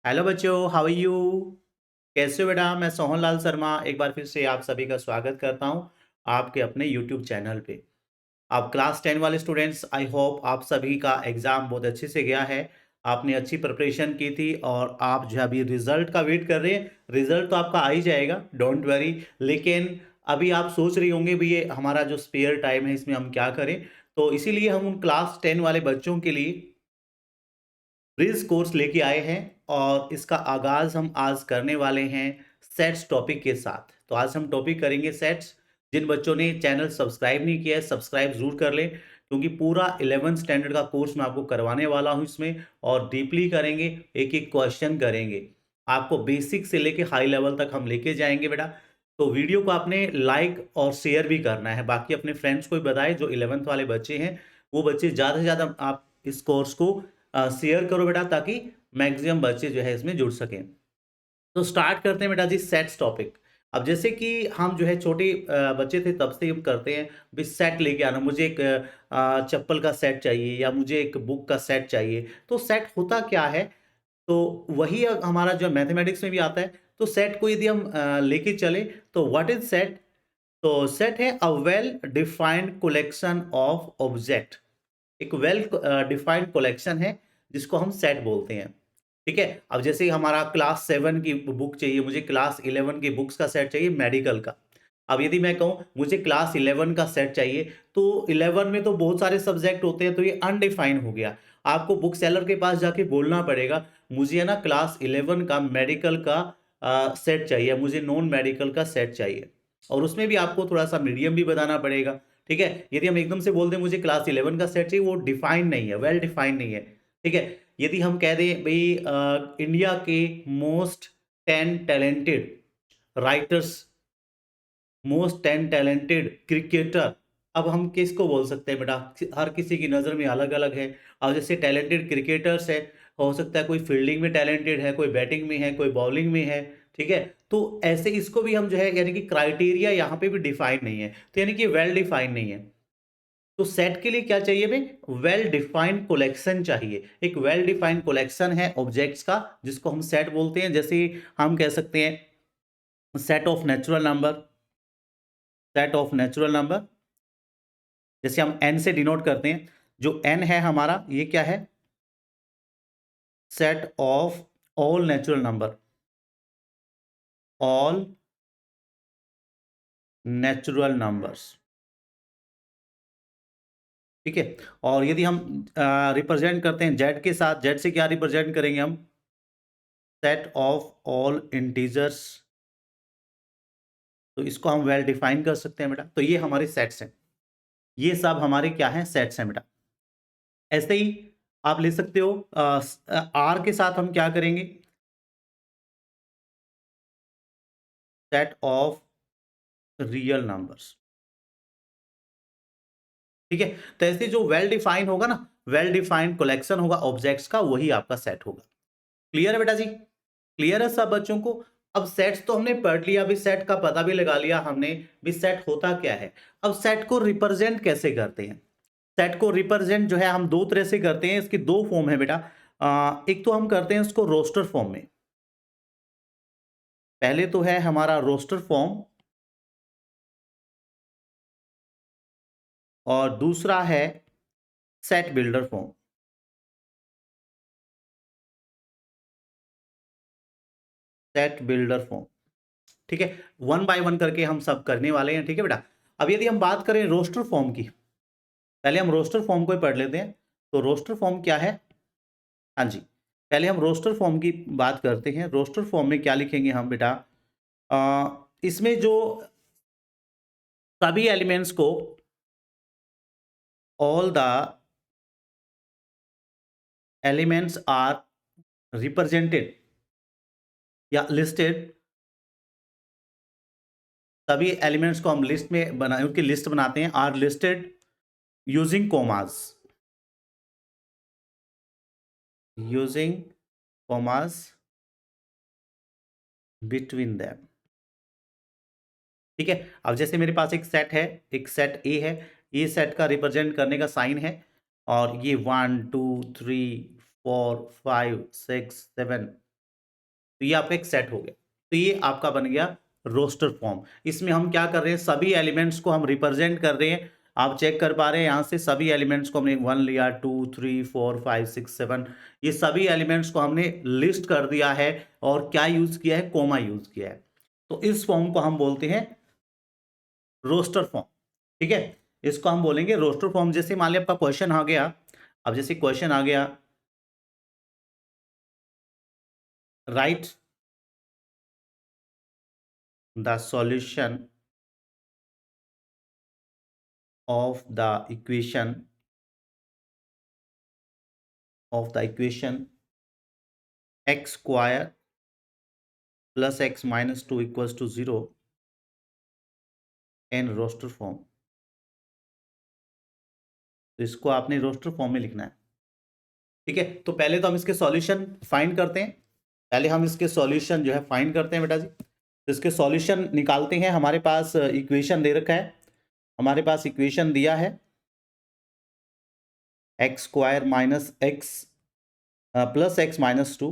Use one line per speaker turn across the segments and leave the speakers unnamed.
Hello बच्चों, how are you? कैसे हो बेटा? मैं सोहन लाल शर्मा एक बार फिर से आप सभी का स्वागत करता हूं आपके अपने यूट्यूब चैनल पे। आप क्लास 10 वाले स्टूडेंट्स, आई होप आप सभी का एग्जाम बहुत अच्छे से गया है। आपने अच्छी प्रिपरेशन की थी और आप जो है अभी रिजल्ट का वेट कर रहे हैं। रिजल्ट तो आपका आ ही जाएगा, डोंट वरी। लेकिन अभी आप सोच रही होंगे भी ये हमारा जो स्पेयर टाइम है इसमें हम क्या करें। तो इसीलिए हम उन क्लास 10 वाले बच्चों के लिए ब्रिज कोर्स लेके आए हैं और इसका आगाज हम आज करने वाले हैं सेट्स टॉपिक के साथ। तो आज हम टॉपिक करेंगे सेट्स। जिन बच्चों ने चैनल सब्सक्राइब नहीं किया है, सब्सक्राइब जरूर कर लें, क्योंकि पूरा 11th स्टैंडर्ड का कोर्स मैं आपको करवाने वाला हूं इसमें। और डीपली करेंगे, एक एक क्वेश्चन करेंगे, आपको बेसिक से लेके हाई लेवल तक हम लेके जाएंगे बेटा। तो वीडियो को आपने लाइक और शेयर भी करना है, बाकी अपने फ्रेंड्स को भी बताएं जो 11th वाले बच्चे हैं। वो बच्चे ज़्यादा से ज़्यादा आप इस कोर्स को शेयर करो बेटा, ताकि मैक्सिमम बच्चे जो है इसमें जुड़ सकें। तो स्टार्ट करते हैं बेटा जी सेट्स टॉपिक। अब जैसे कि हम जो है छोटे बच्चे थे तब से हम करते हैं भी सेट लेके आना, मुझे एक चप्पल का सेट चाहिए या मुझे एक बुक का सेट चाहिए। तो सेट होता क्या है? तो वही हमारा जो मैथमेटिक्स में भी आता है। तो सेट को यदि हम लेके चले तो व्हाट इज सेट? तो सेट है a well defined collection of object. एक वेल डिफाइंड कलेक्शन है जिसको हम सेट बोलते हैं। ठीक है, अब जैसे ही हमारा क्लास 7 की बुक चाहिए, मुझे क्लास 11 की बुक्स का सेट चाहिए मेडिकल का। अब यदि मैं कहूं मुझे क्लास 11 का सेट चाहिए, तो 11 में तो बहुत सारे सब्जेक्ट होते हैं, तो ये अनडिफाइन हो गया। आपको बुक सेलर के पास जाके बोलना पड़ेगा मुझे है ना क्लास 11 का मेडिकल का सेट चाहिए, मुझे नॉन मेडिकल का सेट चाहिए। और उसमें भी आपको थोड़ा सा मीडियम भी बताना पड़ेगा। ठीक है, यदि हम एकदम से बोल दें मुझे क्लास 11 का सेट चाहिए, वो डिफाइन नहीं है, वेल डिफाइन नहीं है। ठीक है, यदि हम कह दें भाई इंडिया के most 10 talented writers, most 10 talented cricketer, अब हम किसको बोल सकते हैं बेटा? हर किसी की नज़र में अलग अलग है। अब जैसे टैलेंटेड क्रिकेटर्स है, हो सकता है कोई फील्डिंग में टैलेंटेड है, कोई बैटिंग में है, कोई बॉलिंग में है। ठीक है, तो ऐसे इसको भी हम जो है यानी कि क्राइटेरिया यहाँ पे भी डिफाइन नहीं है, तो यानी कि वेल डिफाइन नहीं है। तो सेट के लिए क्या चाहिए भाई? वेल डिफाइंड कलेक्शन चाहिए। एक वेल डिफाइंड कलेक्शन है ऑब्जेक्ट्स का जिसको हम सेट बोलते हैं। जैसे हम कह सकते हैं set of natural number, set of natural number जैसे हम एन से डिनोट करते हैं। जो एन है हमारा, ये क्या है? Set of all natural number, all natural numbers. ठीक है, और यदि हम रिप्रेजेंट करते हैं जेड के साथ, जेड से क्या रिप्रेजेंट करेंगे हम? Set of all integers. तो इसको हम वेल डिफाइन कर सकते हैं बेटा। तो ये हमारे सेट्स हैं, ये सब हमारे क्या हैं? सेट्स हैं बेटा। ऐसे ही आप ले सकते हो आर के साथ हम क्या करेंगे? Set of real numbers. ठीक है, तो ऐसे जो वेल डिफाइन होगा ना, वेल डिफाइंड कलेक्शन होगा ऑब्जेक्ट्स का, वही आपका सेट होगा। क्लियर है बेटा जी? क्लियर है सब बच्चों को? अब सेट्स तो हमने पढ़ लिया, अभी सेट का पता भी लगा लिया हमने भी सेट होता क्या है। अब सेट को रिप्रेजेंट कैसे करते हैं? सेट को रिप्रेजेंट जो है हम दो तरह से करते हैं, इसकी दो फॉर्म है बेटा। एक तो हम करते हैं उसको रोस्टर फॉर्म में। पहले तो है हमारा रोस्टर फॉर्म, और दूसरा है set builder form. Set builder form. ठीक है, वन बाय वन करके हम सब करने वाले हैं। ठीक है बेटा, अब यदि हम बात करें रोस्टर फॉर्म की, पहले हम रोस्टर फॉर्म को ही पढ़ लेते हैं। तो रोस्टर फॉर्म क्या है? हाँ जी, पहले हम रोस्टर फॉर्म की बात करते हैं। रोस्टर फॉर्म में क्या लिखेंगे हम बेटा? इसमें जो सभी एलिमेंट्स को, all the elements are represented या लिस्टेड, सभी एलिमेंट्स को हम लिस्ट में बना उनकी लिस्ट बनाते हैं, are listed using commas, using commas between them. ठीक है, अब जैसे मेरे पास एक सेट है, एक सेट ए है, ये सेट का रिप्रेजेंट करने का साइन है, और ये 1 2 3 4 5 6 7 तो ये आपका एक सेट हो गया। तो ये आपका बन गया रोस्टर फॉर्म। इसमें हम क्या कर रहे हैं, सभी एलिमेंट्स को हम रिप्रेजेंट कर रहे हैं। आप चेक कर पा रहे हैं यहाँ से सभी एलिमेंट्स को हमने 1 लिया, 2 3 4 5 6 7, ये सभी एलिमेंट्स को हमने लिस्ट कर दिया है और क्या यूज किया है, कोमा यूज किया है। तो इस फॉर्म को हम बोलते हैं रोस्टर फॉर्म। ठीक है, इसको हम बोलेंगे रोस्टर फॉर्म। जैसे मान लिया आपका क्वेश्चन आ गया, अब जैसे क्वेश्चन आ गया, right the solution of the equation x square plus x minus 2 equals to 0 in roster form। तो इसको आपने रोस्टर फॉर्म में लिखना है। ठीक है, तो पहले तो हम इसके सॉल्यूशन फाइंड करते हैं। पहले हम इसके सॉल्यूशन जो है फाइंड करते हैं बेटा जी। तो इसके सॉल्यूशन निकालते हैं। हमारे पास इक्वेशन दे रखा है, हमारे पास इक्वेशन दिया है x square minus x plus x minus 2।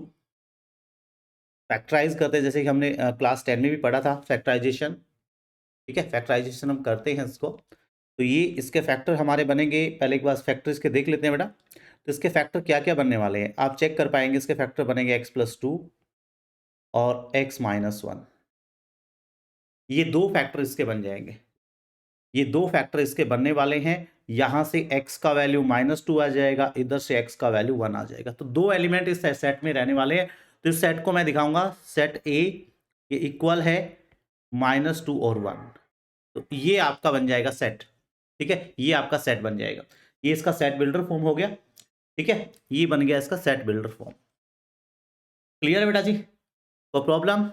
Factorise करते हैं, जैसे कि हमने क्लास 10 में भी पढ़ा था फैक्टराइजेशन। ठीक है, फैक्टराइजेशन हम करते हैं इसको। तो ये इसके फैक्टर हमारे बनेंगे, पहले एक बार फैक्टर इसके देख लेते हैं बेटा। तो इसके फैक्टर क्या क्या बनने वाले हैं आप चेक कर पाएंगे। इसके फैक्टर बनेंगे एक्स प्लस 2 और एक्स माइनस 1। ये दो फैक्टर इसके बन जाएंगे, ये दो फैक्टर इसके बनने वाले हैं। यहां से x का वैल्यू -2 आ जाएगा, इधर से x का वैल्यू 1 आ जाएगा। तो दो एलिमेंट इस सेट में रहने वाले हैं। तो इस सेट को मैं दिखाऊंगा, सेट A ये इक्वल है -2 और 1। तो ये आपका बन जाएगा सेट। ठीक है, ये आपका सेट बन जाएगा। ये इसका सेट बिल्डर फॉर्म हो गया। ठीक है, ये बन गया इसका सेट बिल्डर फॉर्म। क्लियर है बेटा जी? तो प्रॉब्लम,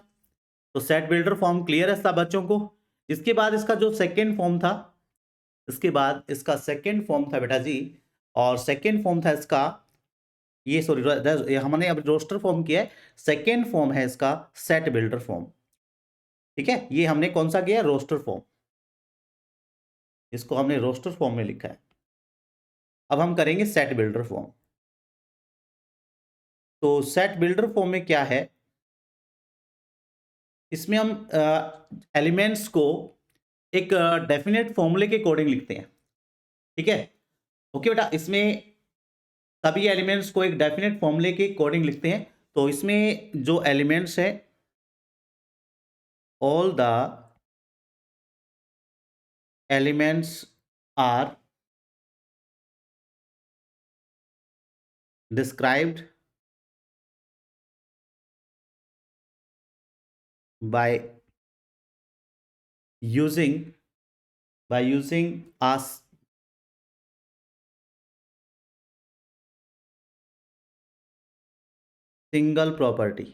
तो सेट बिल्डर फॉर्म क्लियर है सब बच्चों को। इसके बाद इसका जो सेकेंड फॉर्म था, इसके बाद इसका सेकेंड फॉर्म था बेटा जी, और सेकेंड फॉर्म था इसका, ये सॉरी हमने अब रोस्टर फॉर्म किया है। सेकेंड फॉर्म है इसका सेट बिल्डर फॉर्म। ठीक है, ये हमने कौन सा किया, रोस्टर फॉर्म। इसको हमने रोस्टर फॉर्म में लिखा है। अब हम करेंगे सेट बिल्डर फॉर्म। तो सेट बिल्डर फॉर्म में क्या है, इसमें हम एलिमेंट्स को एक डेफिनेट फॉर्मूले के अकॉर्डिंग लिखते हैं। ठीक है, ओके बेटा, इसमें सभी एलिमेंट्स को एक डेफिनेट फॉर्मूले के अकॉर्डिंग लिखते हैं। तो इसमें जो एलिमेंट्स है, all the elements are described by using a single property.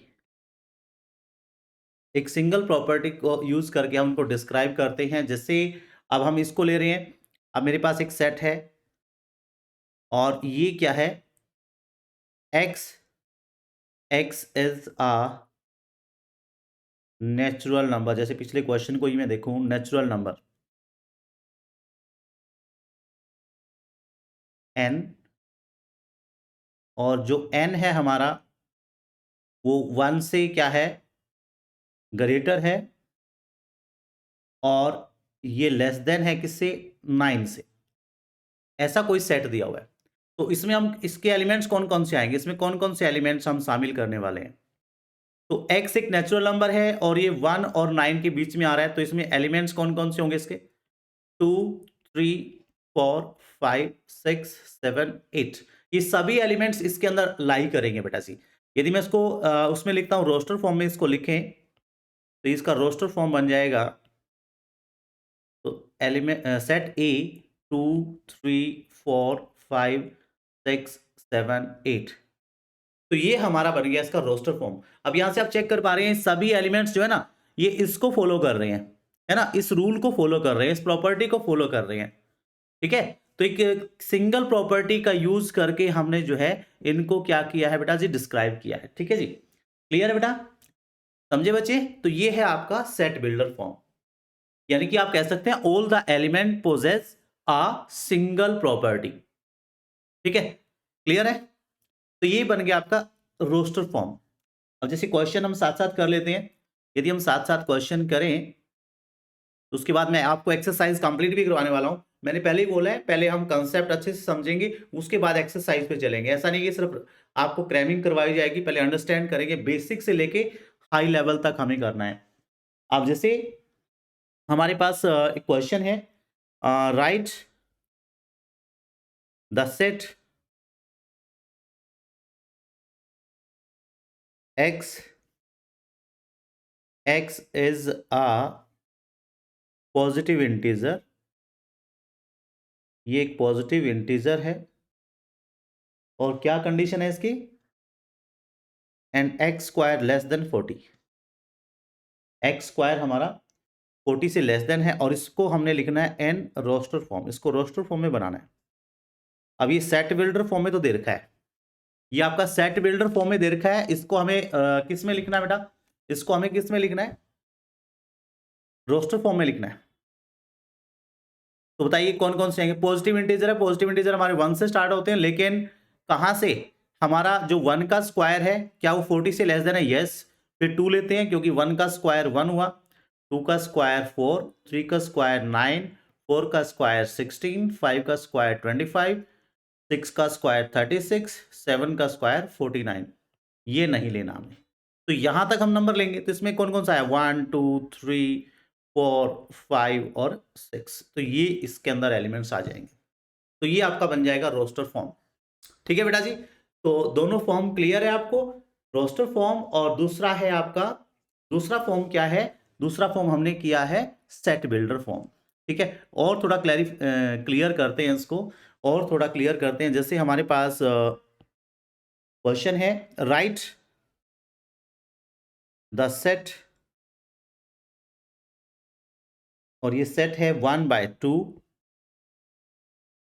एक सिंगल प्रॉपर्टी को यूज करके हम उनको डिस्क्राइब करते हैं। जैसे अब हम इसको ले रहे हैं, अब मेरे पास एक सेट है और ये क्या है, x is a natural number. जैसे पिछले क्वेश्चन को ही मैं देखूं, नेचुरल नंबर n, और जो n है हमारा वो 1 से क्या है, ग्रेटर है, और ये लेस देन है किससे, 9 से। ऐसा कोई सेट दिया हुआ है। तो इसमें हम इसके एलिमेंट्स कौन कौन से आएंगे, इसमें कौन कौन से एलिमेंट्स हम शामिल करने वाले हैं। तो x एक नेचुरल नंबर है और ये 1 और 9 के बीच में आ रहा है। तो इसमें एलिमेंट्स कौन कौन से होंगे इसके, 2 3 4 5 6 7 8। ये सभी एलिमेंट्स इसके अंदर लाई करेंगे बेटा जी। यदि मैं इसको उसमें लिखता हूं, रोस्टर फॉर्म में इसको लिखें, तो इसका रोस्टर फॉर्म बन जाएगा, तो एलिमेंट सेट A 2 3 4 5 6 7 8। तो ये हमारा बन गया इसका रोस्टर फॉर्म। अब यहां से आप चेक कर पा रहे हैं सभी एलिमेंट्स जो है ना, ये इसको फॉलो कर रहे हैं, है ना, इस रूल को फॉलो कर रहे हैं, इस प्रॉपर्टी को फॉलो कर रहे हैं। ठीक है, तो एक सिंगल प्रॉपर्टी का यूज करके हमने जो है इनको क्या किया है बेटा जी, डिस्क्राइब किया है। ठीक है जी, क्लियर है बेटा, समझे बच्चे? तो ये है आपका सेट बिल्डर फॉर्म। यानी कि आप कह सकते हैं all the element possess a single property. ठीक है, क्लियर है? तो ये बन गया आपका रोस्टर फॉर्म। अब जैसे क्वेश्चन हम साथ-साथ कर लेते हैं। यदि हम साथ-साथ क्वेश्चन करें, तो उसके बाद मैं आपको एक्सरसाइज कंप्लीट भी करवाने वाला हूँ। मैंने पहले ही बोला है, पहले हम कांसेप्ट अच्छे से समझेंगे, उसके बाद एक्सरसाइज पे चलेंगे। ऐसा नहीं कि सिर्फ आपको क्रैमिंग करवाई जाएगी, पहले अंडरस्टैंड करेंगे, बेसिक से लेके हाई लेवल तक हमें करना है। अब जैसे हमारे पास एक क्वेश्चन है, right the set x is a positive integer, ये एक पॉजिटिव इंटीजर है और क्या कंडीशन है इसकी, and x square less then 40, x square हमारा 40 से लेस देन है और इसको हमने लिखना है एन रोस्टर फॉर्म, इसको रोस्टर फॉर्म में बनाना है। अब ये सेट बिल्डर फॉर्म में तो दे रखा है, ये आपका सेट बिल्डर फॉर्म में दे रखा है, इसको हमें किस में लिखना है बेटा, इसको हमें किस में लिखना है, रोस्टर फॉर्म में लिखना है। तो बताइए कौन कौन से आएंगे, पॉजिटिव इंटीजर है, पॉजिटिव इंटीजर हमारे 1 से स्टार्ट होते हैं, लेकिन कहां से, हमारा जो 1 का स्क्वायर है क्या वो 40 से लेस देन है, यस, फिर 2 लेते हैं क्योंकि 1 का स्क्वायर 1 हुआ, 2 का स्क्वायर 4, 3 का स्क्वायर 9, 4 का स्क्वायर 16, 5 का स्क्वायर 25, 6 का स्क्वायर 36, 7 का स्क्वायर 49, ये नहीं लेना हमें। तो यहां तक हम नंबर लेंगे, तो इसमें कौन कौन सा है, 1 2 3 4 5 और 6, तो ये इसके अंदर एलिमेंट्स आ जाएंगे। तो ये आपका बन जाएगा रोस्टर फॉर्म। ठीक है बेटा जी, तो दोनों फॉर्म क्लियर है आपको, रोस्टर फॉर्म और दूसरा है आपका, दूसरा फॉर्म क्या है, दूसरा फॉर्म हमने किया है सेट बिल्डर फॉर्म। ठीक है, और थोड़ा क्लियर करते हैं इसको, और थोड़ा क्लियर करते हैं। जैसे हमारे पास क्वेश्चन है, राइट द सेट, और ये सेट है 1/2,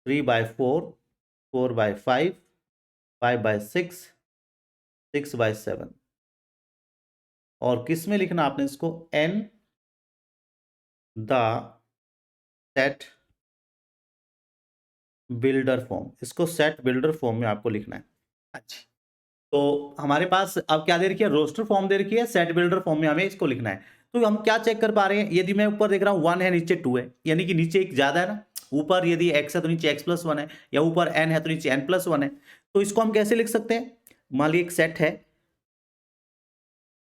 3/4, 4/5, 5/6, 6/7, और किस में लिखना आपने इसको, in the set builder form, इसको सेट बिल्डर फॉर्म में आपको लिखना है। अच्छा, तो हमारे पास अब क्या दे रखी है, रोस्टर फॉर्म दे रखी है, सेट बिल्डर फॉर्म में हमें इसको लिखना है। तो हम क्या चेक कर पा रहे हैं, यदि मैं ऊपर देख रहा हूं 1 है नीचे 2 है, यानी कि नीचे एक ज्यादा है ना, ऊपर यदि x है तो नीचे x+1 है, या ऊपर n है तो नीचे n+1 है। तो इसको हम कैसे लिख सकते हैं, मान लीजिए एक सेट है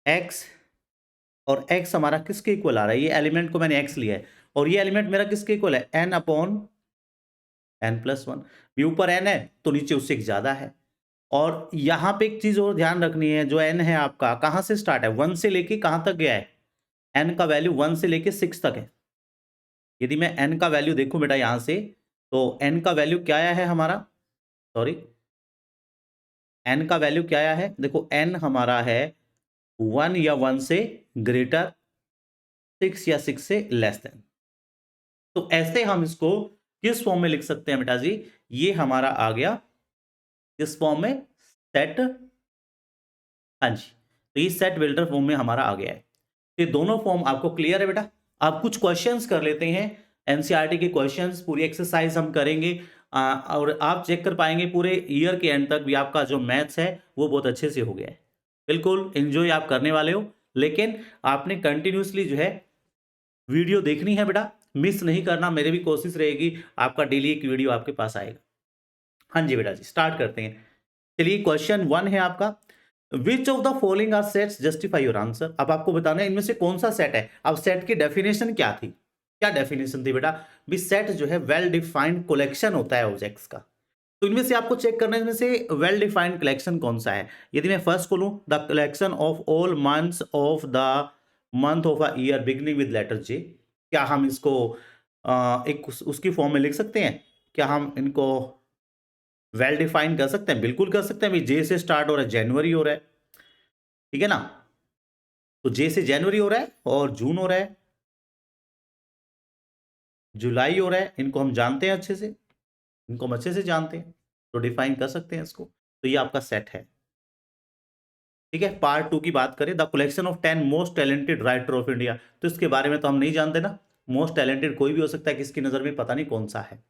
x, और x हमारा किसके इक्वल आ रहा है, ये एलिमेंट को मैंने x लिया है, और ये एलिमेंट मेरा किसके इक्वल है, n/n+1, भी ऊपर n है तो नीचे उससे एक ज्यादा है। और यहां पे एक चीज और ध्यान रखनी है, जो n है आपका कहां से स्टार्ट है, 1 से लेके कहां तक गया है, n का वैल्यू 1 से लेके 6 तक है। यदि मैं n का वैल्यू देखूं बेटा यहां से, तो n का वैल्यू क्या आया है हमारा, सॉरी, n का वैल्यू क्या आया है, देखो n हमारा है 1 या 1 से ग्रेटर, 6 या 6 से लेस देन। तो ऐसे हम इसको किस फॉर्म में लिख सकते हैं बेटा जी, ये हमारा आ गया किस फॉर्म में, सेट, हाँ जी, तो ये सेट बिल्डर फॉर्म में हमारा आ गया है। ये दोनों फॉर्म आपको क्लियर है बेटा। आप कुछ क्वेश्चंस कर लेते हैं, एनसीईआरटी के क्वेश्चंस, पूरी एक्सरसाइज हम करेंगे, और आप चेक कर पाएंगे पूरे ईयर के एंड तक भी आपका जो मैथ्स है वो बहुत अच्छे से हो गया है। बिल्कुल एंजॉय आप करने वाले हो, लेकिन आपने कंटिन्यूसली जो है वीडियो देखनी है बेटा, मिस नहीं करना, मेरी भी कोशिश रहेगी आपका डेली एक वीडियो आपके पास आएगा। हाँ जी बेटा जी, स्टार्ट करते हैं। चलिए क्वेश्चन 1 है आपका, which of the following are sets, justify your answer. अब आपको बताना है इनमें से कौन सा सेट है। अब सेट की डेफिनेशन क्या थी, क्या डेफिनेशन थी बेटा, भी सेट जो है वेल डिफाइंड कलेक्शन होता है ऑब्जेक्ट्स का। तो इनमें से आपको चेक करना है इनमें से वेल डिफाइंड कलेक्शन कौन सा है। यदि मैं फर्स्ट खोलूं, the collection of all months of the month of a year beginning with letter J, क्या हम इसको एक उसकी फॉर्म में लिख सकते हैं, क्या हम इनको वेल डिफाइन कर सकते हैं, बिल्कुल कर सकते हैं। भाई जे से स्टार्ट हो रहा है, जनवरी हो रहा है, ठीक है ना, तो जे से जनवरी हो रहा है, और जून हो रहा है, जुलाई हो रहा है, इनको हम जानते हैं अच्छे से, इनको हम अच्छे से जानते हैं, तो डिफाइन कर सकते हैं इसको। तो ये आपका सेट है। ठीक है, पार्ट 2 की बात करें, the collection of 10 most talented writer of India, तो इसके बारे में तो हम नहीं जानते ना, मोस्ट टैलेंटेड कोई भी हो सकता है, किसकी नजर में पता नहीं कौन सा है।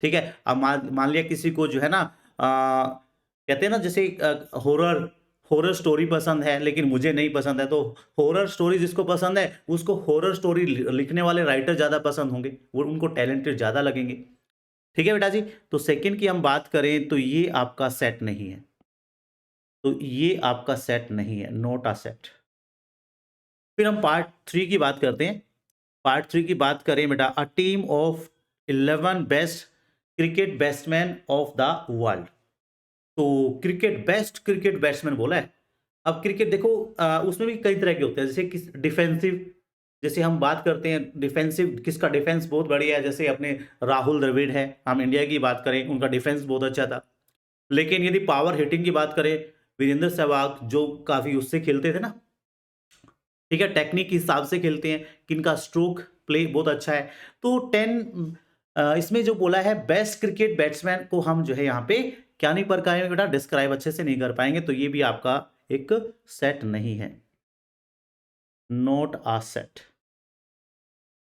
ठीक है, अब मान लिया किसी को जो है ना कहते हैं ना, जैसे हॉरर हॉरर स्टोरी पसंद है लेकिन मुझे नहीं पसंद है, तो हॉरर स्टोरी जिसको पसंद है उसको हॉरर स्टोरी लिखने वाले राइटर ज़्यादा पसंद होंगे, वो उनको टैलेंटेड ज़्यादा लगेंगे। ठीक है बेटा जी, तो सेकंड की हम बात करें तो ये आपका सेट नहीं है, तो ये आपका सेट नहीं है, नॉट अ सेट। फिर हम पार्ट 3 की बात करते हैं। पार्ट 3 की बात करें बेटा, a team of 11 best cricket batsman of the world. तो क्रिकेट बेस्ट क्रिकेट बैट्समैन बोला है। अब क्रिकेट देखो उसमें भी कई तरह के होते हैं, जैसे किस डिफेंसिव, जैसे हम बात करते हैं डिफेंसिव, किसका डिफेंस बहुत बढ़िया है, जैसे अपने राहुल द्रविड़ है, हम इंडिया की बात करें उनका डिफेंस बहुत अच्छा था। लेकिन यदि पावर हिटिंग की बात करें, वीरेंद्र सहवाग जो काफी उससे खेलते थे ना, ठीक है, टेक्निक के हिसाब से खेलते हैं, किनका स्ट्रोक प्ले बहुत अच्छा है। तो 10 इसमें जो बोला है बेस्ट क्रिकेट बैट्समैन को हम जो है यहाँ पे क्या नहीं कर पाएंगे बेटा, डिस्क्राइब अच्छे से नहीं कर पाएंगे, तो ये भी आपका एक सेट नहीं है, नॉट आ सेट।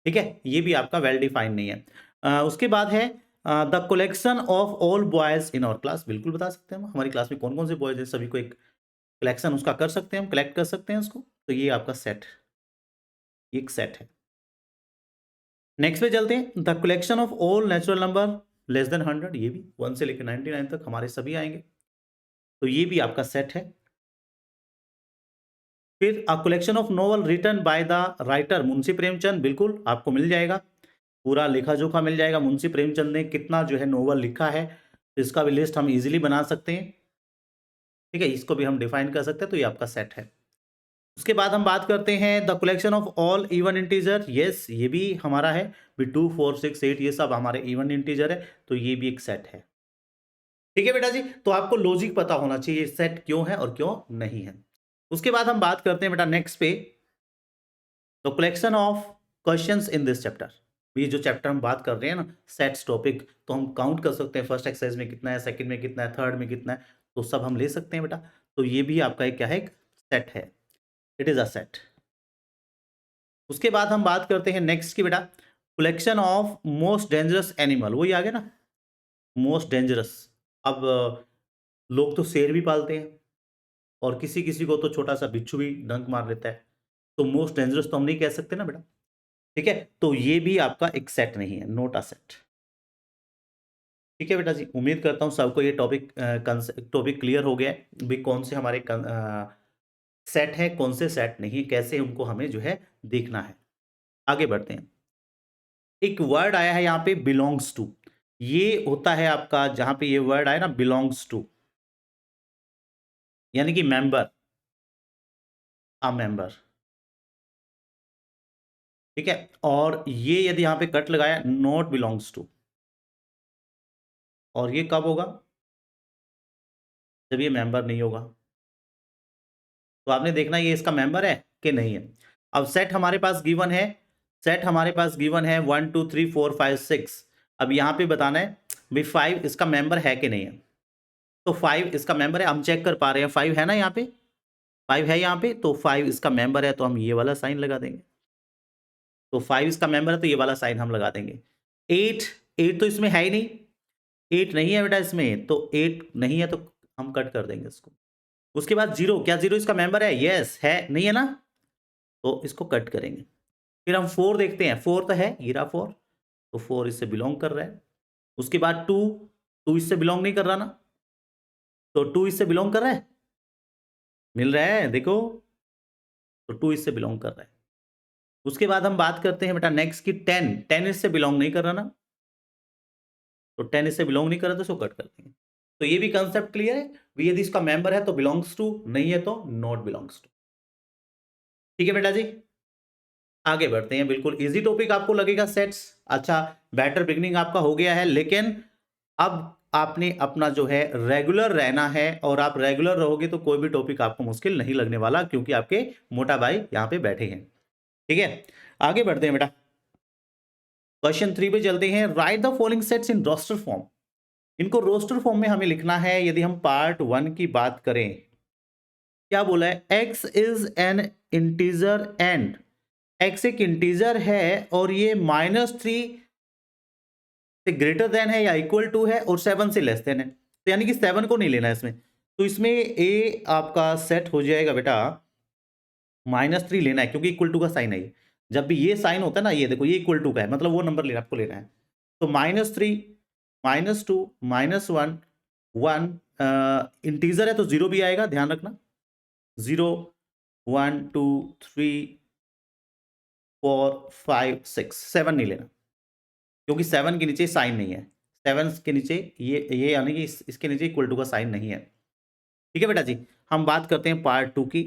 ठीक है, ये भी आपका वेल डिफाइंड नहीं है। उसके बाद है the collection of all boys in our class. बिल्कुल बता सकते हैं हम, हमारी क्लास में कौन कौन से बॉयज हैं, सभी को एक कलेक्शन उसका कर सकते हैं, हम कलेक्ट कर सकते हैं उसको, तो ये आपका सेट, एक सेट है। नेक्स्ट पे चलते हैं, the collection of all natural number less than 100, ये भी 1 से लेकर 99 तक हमारे सभी आएंगे, तो ये भी आपका सेट है। फिर a collection of novel written by the writer Munshi Premchand, बिल्कुल आपको मिल जाएगा, पूरा लेखा जोखा मिल जाएगा, मुंशी प्रेमचंद ने कितना जो है नोवेल लिखा है, तो इसका भी लिस्ट हम इजीली बना सकते हैं। ठीक है, इसको भी हम डिफाइन कर सकते हैं, तो ये आपका सेट है। उसके बाद हम बात करते हैं the collection of all even integer, yes ये भी हमारा है, भी 2 4 6 8 ये सब हमारे इवन इंटीजर है, तो ये भी एक सेट है। ठीक है बेटा जी, तो आपको लॉजिक पता होना चाहिए सेट क्यों है और क्यों नहीं है। उसके बाद हम बात करते हैं बेटा नेक्स्ट पे, the collection of questions in this chapter. ये जो चैप्टर हम बात कर रहे हैं ना सेट्स टॉपिक, तो हम काउंट कर सकते हैं फर्स्ट एक्सरसाइज में कितना है, सेकंड में कितना है, थर्ड में कितना है, तो सब हम ले सकते हैं बेटा, तो ये भी आपका एक क्या है, एक सेट है, इट इज अ सेट। उसके बाद हम बात करते हैं नेक्स्ट की बेटा, collection of most dangerous animal, वही आ गया ना मोस्ट डेंजरस। अब लोग तो शेर भी पालते हैं और किसी किसी को तो छोटा सा बिच्छू भी डंक मार लेता है, तो मोस्ट डेंजरस तो हम नहीं कह सकते ना बेटा। ठीक है, तो ये भी आपका एक सेट नहीं है, नोट अ सेट। ठीक है बेटा जी, उम्मीद करता हूं सबको ये टॉपिक क्लियर हो गया है भी, कौन से हमारे सेट है, कौन से सेट नहीं, कैसे उनको हमें जो है देखना है। आगे बढ़ते हैं, एक वर्ड आया है यहाँ पे बिलोंग्स टू, ये होता है आपका, जहां पे ये वर्ड आया ना बिलोंग्स टू, यानी कि मेंबर, अ मेंबर। ठीक है, और ये यदि यहां पे कट लगाया नॉट बिलोंग्स टू, और ये कब होगा, जब ये मेंबर नहीं होगा, तो आपने देखना ये इसका मेंबर है कि नहीं है। अब सेट हमारे पास गिवन है, सेट हमारे पास गिवन है 1 2 3 4 5 6, अब यहाँ पे बताना है भाई 5 इसका मेंबर है कि नहीं है, तो 5 इसका मेंबर है, हम चेक कर पा रहे हैं 5 है ना यहाँ पे, 5 है यहाँ पे, तो 5 इसका मेंबर है, तो हम ये वाला साइन लगा देंगे, तो 5 इसका मेंबर है तो ये वाला साइन हम लगा देंगे। 8 8 तो इसमें है ही नहीं, 8 नहीं है बेटा इसमें, तो 8 नहीं है तो हम कट कर देंगे इसको। उसके बाद 0, क्या 0 इसका मेंबर है, यस है, नहीं है ना, तो इसको कट करेंगे। फिर हम 4 देखते हैं, 4 तो है, हीरा 4, तो 4 इससे बिलोंग कर रहा है। उसके बाद 2, 2 इससे बिलोंग नहीं कर रहा ना, तो 2 इससे बिलोंग कर रहा है, मिल रहा है देखो, तो 2 इससे बिलोंग कर रहा है। उसके बाद हम बात करते हैं बेटा नेक्स्ट की 10, 10 इससे बिलोंग नहीं कर रहा ना, तो 10 इससे बिलोंग नहीं कर रहा तो इसको कट कर देंगे। तो ये भी कंसेप्ट क्लियर है, यदि इसका मेंबर है तो बिलोंग्स टू, नहीं है तो नॉट बिलोंग्स टू। ठीक है बेटा जी, आगे बढ़ते हैं, बिल्कुल इजी टॉपिक आपको लगेगा सेट्स। अच्छा, बेटर बिगनिंग आपका हो गया है, लेकिन अब आपने अपना जो है रेगुलर रहना है, और आप रेगुलर रहोगे तो कोई भी टॉपिक आपको मुश्किल नहीं लगने वाला, क्योंकि आपके मोटा भाई यहाँ पे बैठे हैं। ठीक है, आगे बढ़ते हैं बेटा, क्वेश्चन 3 पे चलते हैं, write the following sets in roster form. इनको रोस्टर फॉर्म में हमें लिखना है। यदि हम पार्ट 1 की बात करें, क्या बोला है, x is an integer and x एक इंटीजर है और ये -3 से ग्रेटर देन है या इक्वल टू है और 7 से लेस देन है, तो यानी कि 7 को नहीं लेना है इसमें, तो इसमें ए आपका सेट हो जाएगा बेटा, -3 लेना है क्योंकि इक्वल टू का साइन है ये। जब भी ये साइन होता है ना, ये देखो ये इक्वल टू का है, मतलब वो नंबर लेना आपको लेना है। तो -3, -2, -1, 1 इंटीजर है तो 0 भी आएगा, ध्यान रखना। 0, 1, 2, 3, 4, 5, 6, 7 नहीं लेना क्योंकि 7 के नीचे साइन नहीं है। 7 के नीचे ये यानी कि इसके नीचे इक्वल टू का साइन नहीं है। ठीक है बेटा जी। हम बात करते हैं पार्ट 2 की।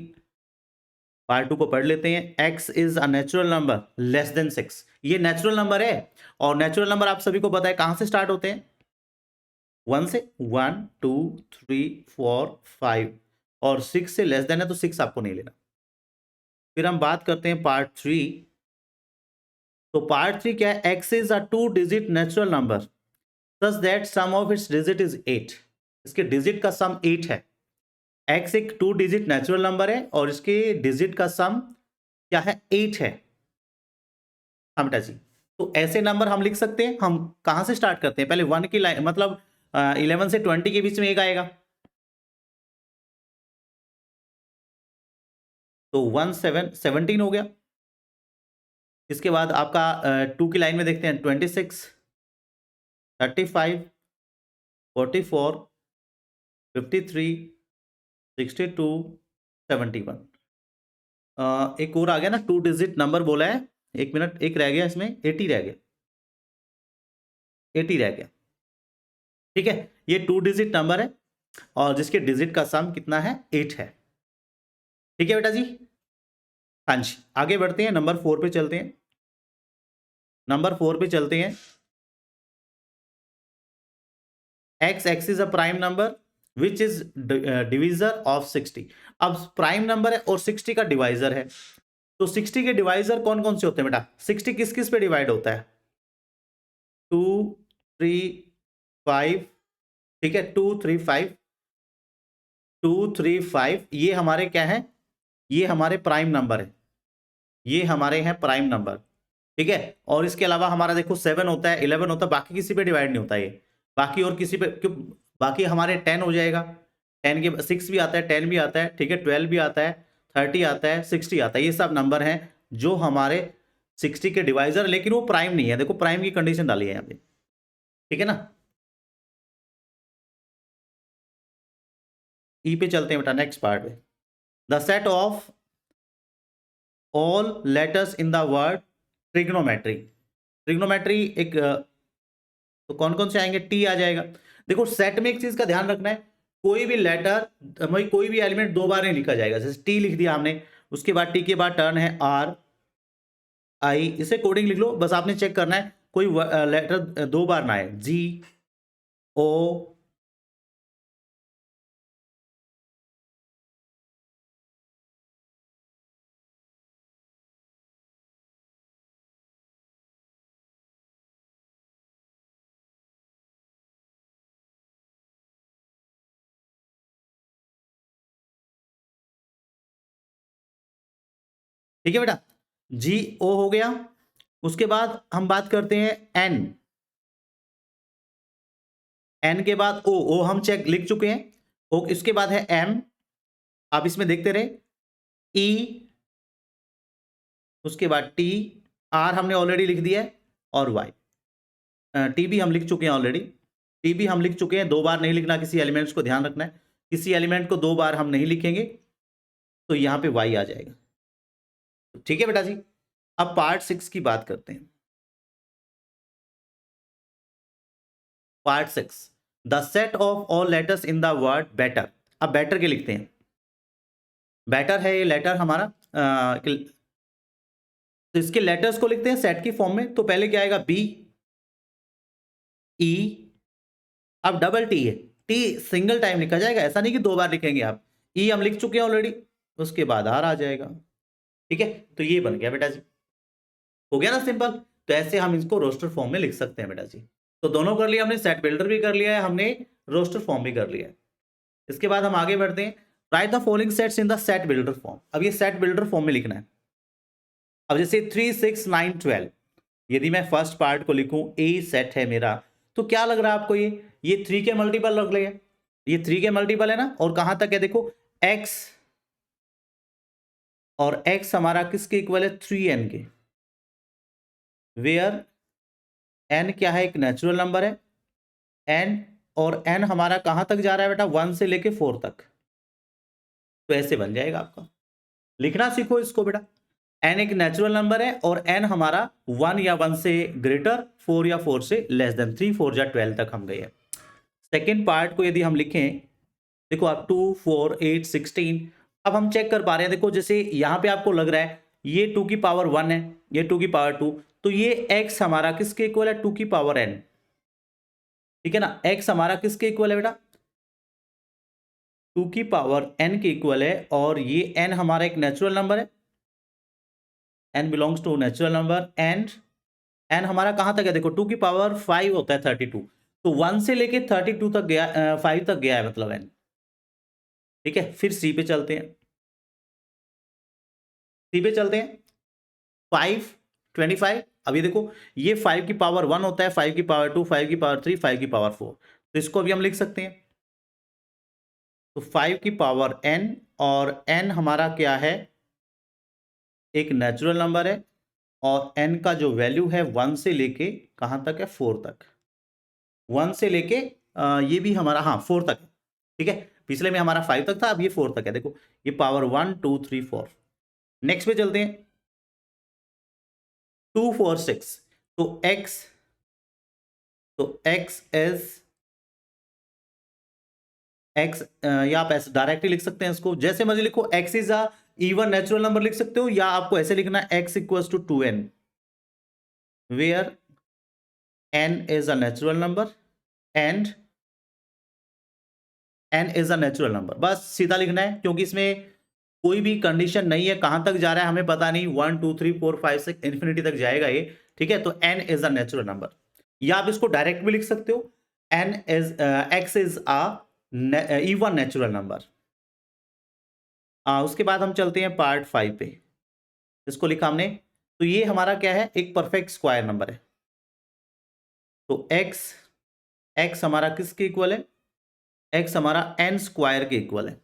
पार्ट 2 को पढ़ लेते हैं। x is a natural number less than 6। ये नेचुरल नंबर है और नेचुरल नंबर आप सभी को पता है कहां से स्टार्ट होते हैं, 1 से। 1, 2, 3, 4, 5 और 6 से लेस देन है तो 6 आपको नहीं लेना। फिर हम बात करते हैं पार्ट 3। तो पार्ट 3 क्या है, x is a 2 digit natural number such that sum of its digit is 8। इसके डिजिट का सम 8 है। x एक 2 डिजिट नेचुरल नंबर है और इसके डिजिट का सम क्या है, 8 है। हाँ बेटा जी। तो ऐसे नंबर हम लिख सकते हैं। हम कहां से स्टार्ट करते हैं, पहले 1 की लाइन, मतलब 11 से 20 के बीच में एक आएगा तो 1 7 17 हो गया। इसके बाद आपका 2 की लाइन में देखते हैं, 26, 35, 44, 53, 62, 71। एक और आ गया ना, 2 डिजिट नंबर बोला है। एक मिनट, एक रह गया इसमें, 80 रह गया, 80 रह गया। ठीक है, ये 2 डिजिट नंबर है और जिसके डिजिट का सम कितना है, 8 है। ठीक है बेटा जी। हाँ जी, आगे बढ़ते हैं, नंबर 4 पे चलते हैं। नंबर 4 पे चलते हैं। x is a prime number which is divisor of 60। अब प्राइम नंबर है और 60 का डिवाइजर है, तो 60 के डिवाइजर कौन कौन से होते हैं बेटा, 60 किस किस पे डिवाइड होता है, 2, 3, 5। ठीक है, 2, 3, 5, 2, 3, 5 ये हमारे क्या है, ये हमारे प्राइम नंबर है, ये हमारे हैं प्राइम नंबर। ठीक है, और इसके अलावा हमारा देखो 7 होता है, 11 होता है, बाकी किसी पे डिवाइड नहीं होता ये, बाकी और किसी पे क्यों, बाकी हमारे 10 हो जाएगा, 10 के 6 भी आता है, 10 भी आता है, ठीक है, 12 भी आता है, 30 आता है, 60 आता है। ये सब नंबर हैं जो हमारे 60 के डिवाइजर, लेकिन वो प्राइम नहीं है। देखो प्राइम की कंडीशन डाली है यहाँ पे, ठीक है ना। ई पे चलते हैं बेटा, नेक्स्ट पार्ट में। The set of all letters in the word trigonometry. Trigonometry एक तो कौन कौन से आएंगे, टी आ जाएगा। देखो सेट में एक चीज का ध्यान रखना है, कोई भी लेटर, कोई भी एलिमेंट 2 बार नहीं लिखा जाएगा। जैसे टी लिख दिया हमने, उसके बाद टी के बाद टर्न है आर आई, इसे कोडिंग लिख लो, बस आपने चेक करना है कोई लेटर 2 बार ना आए, जी ओ। ठीक है बेटा, जी ओ हो गया। उसके बाद हम बात करते हैं एन, एन के बाद ओ, ओ हम चेक लिख चुके हैं। ओ इसके बाद है एम, आप इसमें देखते रहे, ई, उसके बाद टी, आर हमने ऑलरेडी लिख दिया है, और वाई। टी भी हम लिख चुके हैं ऑलरेडी, टी भी हम लिख चुके हैं। 2 बार नहीं लिखना किसी एलिमेंट्स को, ध्यान रखना है, किसी एलिमेंट को 2 बार हम नहीं लिखेंगे, तो यहां पे वाई आ जाएगा। ठीक है बेटा जी। अब पार्ट 6 की बात करते हैं। Part 6, the set of all letters in the word better. अब बेटर के लिखते हैं, बेटर है ये लेटर हमारा, तो इसके लेटर्स को लिखते हैं सेट की फॉर्म में। तो पहले क्या आएगा, बी, ई, अब डबल टी है, टी सिंगल टाइम लिखा जाएगा, ऐसा नहीं कि 2 बार लिखेंगे आप। ई हम लिख चुके हैं ऑलरेडी, उसके बाद आर आ जाएगा। ठीक है, तो ये बन गया बेटा जी, हो गया ना सिंपल। तो ऐसे हम इसको रोस्टर फॉर्म में लिख सकते हैं बेटा जी। तो दोनों कर लिया हमने, सेट बिल्डर भी कर लिया है हमने, रोस्टर फॉर्म भी कर लिया है। इसके बाद हम आगे बढ़ते हैं। Write the following sets in the set builder form. अब ये सेट बिल्डर फॉर्म में लिखना है। अब जैसे 3, 6, 9, 12, यदि मैं फर्स्ट पार्ट को लिखूं, ए सेट है मेरा, तो क्या लग रहा है आपको, ये 3 के मल्टीपल लग रहे हैं। ये 3 के मल्टीपल है ना, और कहां तक है देखो x, और x हमारा किसके इक्वल है 3n के, वेयर n क्या है, एक नेचुरल नंबर है n, और n हमारा कहां तक जा रहा है बेटा 1 से लेके 4 तक। तो ऐसे बन जाएगा आपका, लिखना सीखो इसको बेटा। n एक नेचुरल नंबर है और n हमारा 1 या 1 से ग्रेटर, 4 या 4 से लेस देन, 3 4 या 12 तक हम गए हैं। सेकेंड पार्ट को यदि हम लिखें, देखो आप 2 4 8 16, अब हम चेक कर पा रहे हैं, देखो जैसे यहां पे आपको लग रहा है ये 2 की पावर 1 है, ये 2 की पावर 2, तो ये x हमारा किसके इक्वल है 2 की पावर n, ठीक है ना। x हमारा किसके इक्वल है बेटा 2 की पावर n के इक्वल है, और ये n हमारा एक नेचुरल नंबर है, n belongs to natural number, and n हमारा कहां तक है देखो 2 की पावर 5 होता है 32, तो 1 से लेके 32 तक गया, 5 तक गया है मतलब n, ठीक है। फिर c पे चलते हैं, c पे चलते हैं, 5 25, अब ये देखो ये 5 की पावर 1 होता है, 5 की पावर 2, 5 की पावर 3, 5 की पावर 4, तो इसको भी हम लिख सकते हैं, तो 5 की पावर n, और n हमारा क्या है एक नेचुरल नंबर है, और n का जो वैल्यू है 1 से लेके कहां तक है 4 तक, 1 से लेके ये भी हमारा हाँ 4 तक है, ठीक है। पिछले में हमारा 5 तक था, अब ये 4 तक है, देखो ये पावर 1 2 3 4। नेक्स्ट पे चलते हैं, 2 4 6, तो x, तो x इज x, या आप ऐसे डायरेक्टली लिख सकते हैं इसको, जैसे मर्जी लिखो, x is a even natural number लिख सकते हो, या आपको ऐसे लिखना है x equals to 2n, where n is a natural number and n is a natural number, बस सीधा लिखना है, क्योंकि इसमें कोई भी कंडीशन नहीं है, कहां तक जा रहा है हमें पता नहीं, 1 2 3 4 5 6 इंफिनिटी तक जाएगा ये, ठीक है। तो n is a natural number, या आप इसको डायरेक्ट भी लिख सकते हो, n is x is a even natural number. उसके बाद हम चलते हैं पार्ट 5 पे, इसको लिखा हमने, तो ये हमारा क्या है एक परफेक्ट स्क्वायर नंबर है, तो x हमारा किसके इक्वल है, x हमारा n स्क्वायर के इक्वल है,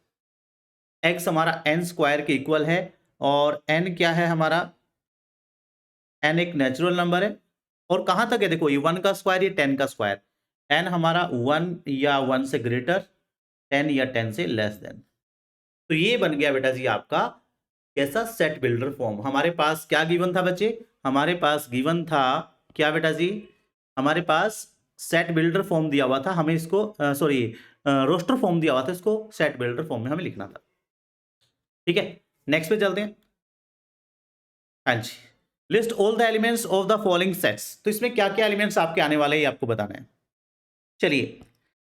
x हमारा n स्क्वायर के इक्वल है, और n क्या है हमारा, n एक नेचुरल नंबर है, और कहां तक है देखो ये 1 का स्क्वायर, ये 10 का स्क्वायर, n हमारा 1 या 1 से ग्रेटर, 10 या 10 से लेस देन। तो ये बन गया बेटा जी आपका कैसा सेट बिल्डर फॉर्म। हमारे पास क्या गिवन था बच्चे, हमारे पास गिवन था क्या बेटा जी, हमारे पास सेट बिल्डर फॉर्म दिया हुआ था, हमें इसको सॉरी रोस्टर फॉर्म दिया हुआ था, इसको सेट बिल्डर फॉर्म में हमें लिखना था, ठीक है। नेक्स्ट पे चलते हैं, हाँ जी, list all the elements of the following sets, तो इसमें क्या क्या एलिमेंट्स आपके आने वाले हैं आपको बताना है। चलिए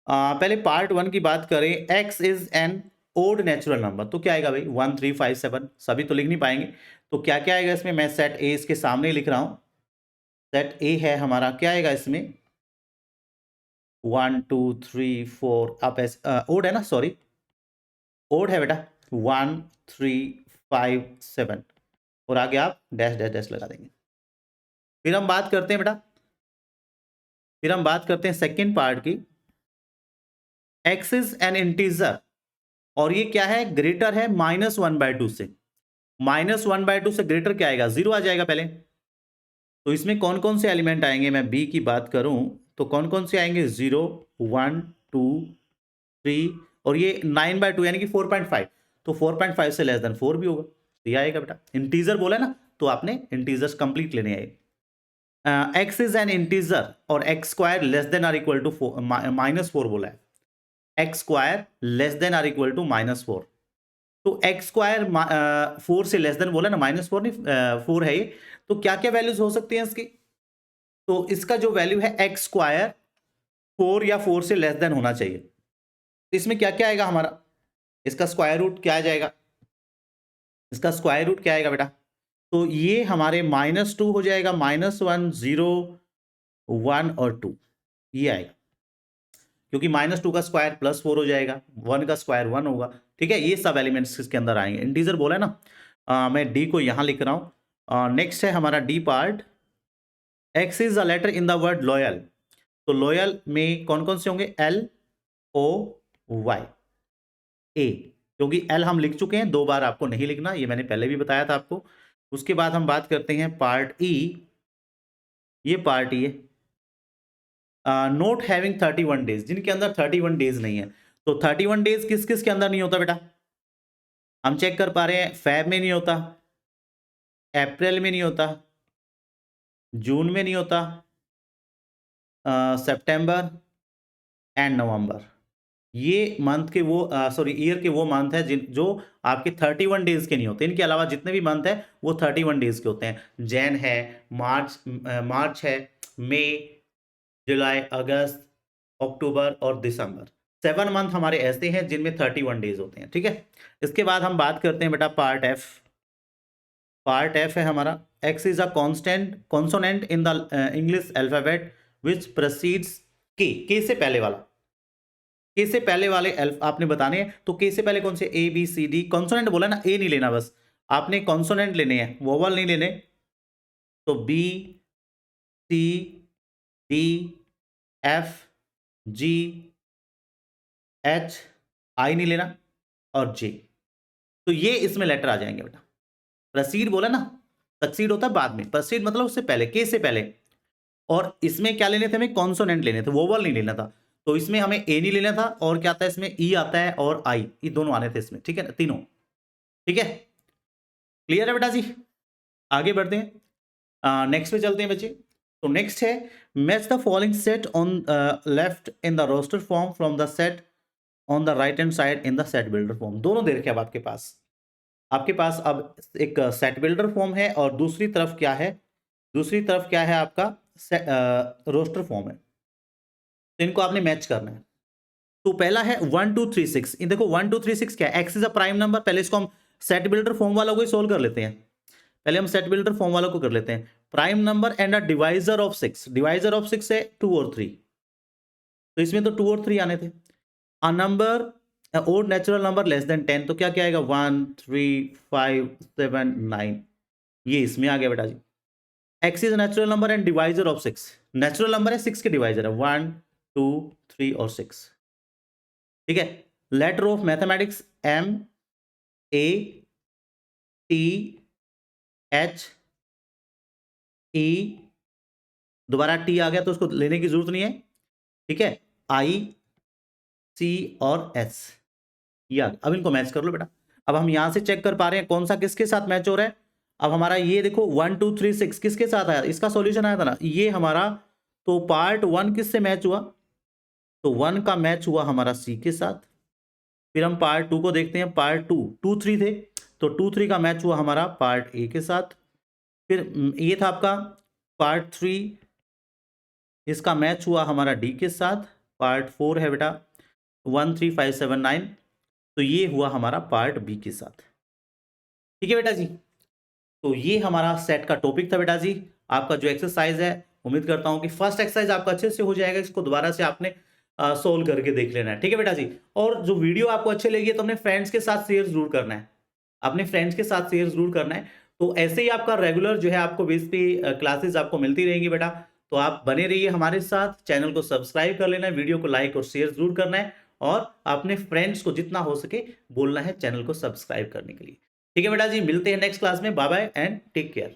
पहले पार्ट 1 की बात करें, x is an odd natural number, तो क्या आएगा भाई 1 3 5 7, सभी तो लिख नहीं पाएंगे, तो क्या क्या आएगा इसमें, मैं सेट ए इसके सामने लिख रहा हूं, सेट ए है हमारा, क्या आएगा इसमें 1 2 3 4, आप ऐसे ओड है ना, सॉरी ओड है बेटा, 1 3 5 7, और आगे आप डैश डैश डैश लगा देंगे। फिर हम बात करते हैं बेटा, फिर हम बात करते हैं सेकेंड पार्ट की, x इज एन इंटीजर, और ये क्या है ग्रेटर है -1/2 से, -1/2 से ग्रेटर क्या आएगा 0 आ जाएगा पहले। तो इसमें कौन कौन से एलिमेंट आएंगे, मैं बी की बात करूं तो कौन कौन से आएंगे 0 1 2 3, और ये 9/2 यानी कि 4.5, तो 4.5 से लेस देन 4 भी होगा, तो ये आएगा बेटा, इंटीजर बोला ना, तो आपने इंटीजर्स कंप्लीट लेने आए। एक्स इज एन इंटीजर, और x square less than or equal to -4 बोला है, x square less than or equal to -4, तो एक्स स्क्वायर 4 से लेस देन बोला ना, -4 नहीं 4 है ये, तो क्या क्या वैल्यूज हो सकती हैं इसकी, तो इसका जो वैल्यू है एक्स स्क्वायर 4 या 4 से लेस देन होना चाहिए, तो इसमें क्या क्या आएगा हमारा, इसका स्क्वायर रूट क्या आ जाएगा, इसका स्क्वायर रूट क्या आएगा बेटा, तो ये हमारे -2 हो जाएगा, -1 0 1 और 2, ये आएगा, क्योंकि -2 का स्क्वायर +4 हो जाएगा, 1 का स्क्वायर 1 होगा, ठीक है। ये सब एलिमेंट्स इसके अंदर आएंगे, इंटीजर बोला है ना, मैं डी को यहां लिख रहा हूं। नेक्स्ट है हमारा D part, x is a letter in the word loyal, तो लॉयल में कौन कौन से होंगे, L O वाई ए, क्योंकि एल हम लिख चुके हैं, 2 बार आपको नहीं लिखना, ये मैंने पहले भी बताया था आपको। उसके बाद हम बात करते हैं पार्ट ई। ये पार्ट ई है, नोट हैविंग 31 डेज, जिनके अंदर 31 डेज नहीं है। तो 31 डेज किस किस के अंदर नहीं होता बेटा? हम चेक कर पा रहे हैं, फेब में नहीं होता, अप्रैल में नहीं होता, जून में नहीं होता, सितंबर एंड नवंबर। ये मंथ के वो सॉरी ईयर के वो मंथ है जो आपके 31 डेज के नहीं होते। इनके अलावा जितने भी मंथ है वो 31 डेज के होते हैं। जैन है, मार्च है, मई, जुलाई, अगस्त, अक्टूबर और दिसंबर। 7 मंथ हमारे ऐसे हैं जिनमें 31 डेज होते हैं। ठीक है, इसके बाद हम बात करते हैं बेटा पार्ट एफ। पार्ट एफ है हमारा, x is a consonant in the English alphabet which proceeds के से पहले वाला। के से पहले वाले आपने बताने हैं, तो के से पहले कौन से? A B C D. Consonant बोला ना, ए नहीं लेना, बस आपने कॉन्सोनेंट लेने हैं, वोवल नहीं लेने। तो बी, सी, डी, एफ, जी, एच, आई नहीं लेना, और जे। तो ये इसमें लेटर आ जाएंगे बेटा। प्रोसीड बोला ना, सक्सीड होता है बाद में, प्रोसीड मतलब उससे पहले, के से पहले। और इसमें क्या लेने थे हमें? कॉन्सोनेंट लेने थे, वोवल नहीं लेना था। तो इसमें हमें ए नहीं लेना था, और क्या आता है इसमें? ई आता है और आई, ये दोनों आने थे इसमें। ठीक है ना, तीनों। ठीक है, क्लियर है बेटा जी? आगे बढ़ते हैं, नेक्स्ट पे चलते हैं बच्चे। तो नेक्स्ट है, match the following set on left in the roster form from the set on the right hand side in the set builder form. दोनों दे रखे अब आपके पास अब एक सेट बिल्डर फॉर्म है, और दूसरी तरफ क्या है? दूसरी तरफ क्या है आपका? रोस्टर फॉर्म है। तो इनको आपने मैच करना है। तो पहला है 1 2 3 6। इन देखो 1 2 3 6 क्या है? X is a prime number. पहले इसको हम सेट बिल्डर फॉर्म वालों को ही सोल्व कर लेते हैं। पहले हम सेट बिल्डर फॉर्म वालों को कर लेते हैं। Prime number and a divisor of 6। Divisor of 6 है 2 और 3, तो इसमें तो 2 और 3 आने थे। अ नंबर और नेचुरल नंबर लेस देन 10, तो क्या क्या आएगा? 1 3 5 7 9। ये इसमें आ गया बेटा जी। X is natural number and divisor of 6। Natural number है, 6 के डिवाइजर है, 1 2 3 और 6। ठीक है, letters of mathematics M A T H E, दोबारा टी आ गया तो उसको लेने की जरूरत नहीं है। ठीक है, आई सी और एस, ये आ गया। अब इनको मैच कर लो बेटा। अब हम यहां से चेक कर पा रहे हैं कौन सा किसके साथ मैच हो रहा है। अब हमारा ये देखो 1 2 3 6 किसके साथ आया? इसका सॉल्यूशन आया था ना, ये हमारा। तो पार्ट 1 किससे मैच हुआ? तो 1 का मैच हुआ हमारा सी के साथ। फिर हम पार्ट 2 को देखते हैं। पार्ट 2 2 3 थे, तो 2 3 का मैच हुआ हमारा पार्ट ए के साथ। फिर ये था आपका पार्ट 3, इसका मैच हुआ हमारा डी के साथ। पार्ट 4 है बेटा 1 3 5 7 9, तो ये हुआ हमारा पार्ट बी के साथ। ठीक है बेटा जी, तो ये हमारा सेट का टॉपिक था बेटा जी। आपका जो एक्सरसाइज है, उम्मीद करता हूं कि फर्स्ट एक्सरसाइज आपका अच्छे से हो जाएगा। इसको दोबारा से आपने सोल्व करके देख लेना है। ठीक है बेटा जी, और जो वीडियो आपको अच्छे लगी है तो अपने फ्रेंड्स के साथ शेयर जरूर करना है। अपने फ्रेंड्स के साथ शेयर जरूर करना है। तो ऐसे ही आपका रेगुलर जो है आपको बेस पे क्लासेस आपको मिलती रहेंगी बेटा। तो आप बने रहिए हमारे साथ, चैनल को सब्सक्राइब कर लेना है, वीडियो को लाइक और शेयर जरूर करना है, और अपने फ्रेंड्स को जितना हो सके बोलना है चैनल को सब्सक्राइब करने के लिए। ठीक है बेटा जी, मिलते हैं नेक्स्ट क्लास में। Bye bye and take care.